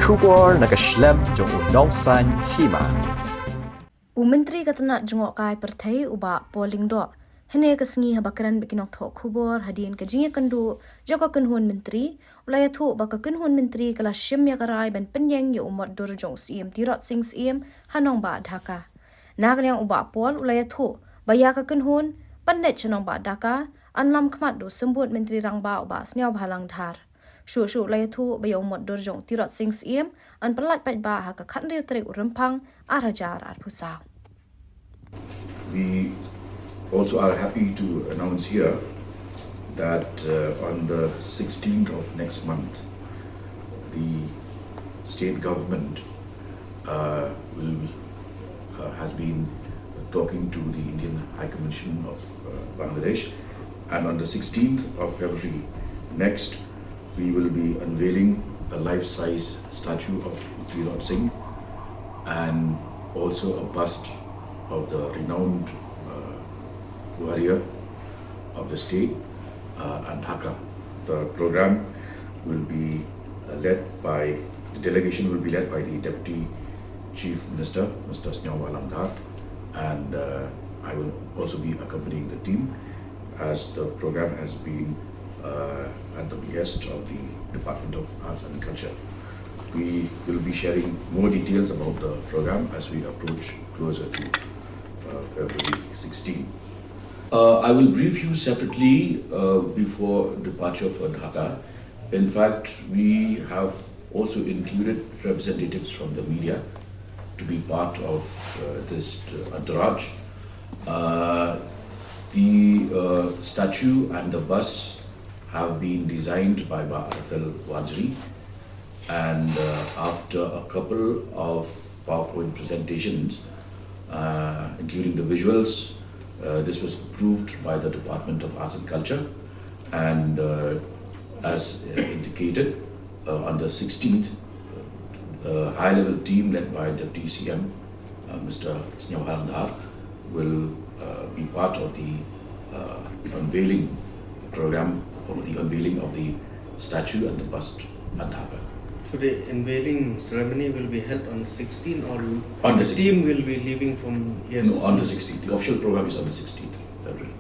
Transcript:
Kubor nakaslem jong unongsan Hima. Menteri katana jengok kai pertai uba polling do. Hene kesengi habakaran bikinok thok kubor hadin kejinga kendu joko kenhun menteri ulaya thu baka kenhun menteri kala Syiem ya karai ban Pynïeng ya Motdur jong Syiem Tirot sing Syiem hanong ba Dhaka. Nak yang uba pol ulaya thu baya ka kenhun pandai chenong ba Dhaka anlam khmat do sembut menteri rang ba uba sniaw bhalang dhar. Shu ulaya thu baya Motdur jong Tirot sing Syiem an pelat pat ba ha ka khat riu tri urempang arajar ar pusau. We also are happy to announce here that on the 16th of next month, the state government has been talking to the Indian High Commission of Bangladesh, and on the 16th of February next, we will be unveiling a life-size statue of Tirot Singh and also a bust of the renowned warrior of the state and Dhaka. The program will be the delegation will be led by the Deputy Chief Minister, Mr. Sniaw Dhar, and I will also be accompanying the team as the program has been at the behest of the Department of Arts and Culture. We will be sharing more details about the program as we approach closer to February 16. I will brief you separately before departure for Dhaka. In fact, we have also included representatives from the media to be part of this entourage. The statue and the bus have been designed by RFL Wajri, and after a couple of PowerPoint presentations, including the visuals, this was approved by the Department of Arts and Culture, and as indicated, on the 16th, a high-level team led by Deputy Syiem, Mr. Sniaw Dhar, will be part of the unveiling program, or the unveiling of the statue and the bust at Dhaka. So the unveiling ceremony will be held on the 16th, or on the team will be leaving from here? No, on the 16th. The official program is on the 16th of February.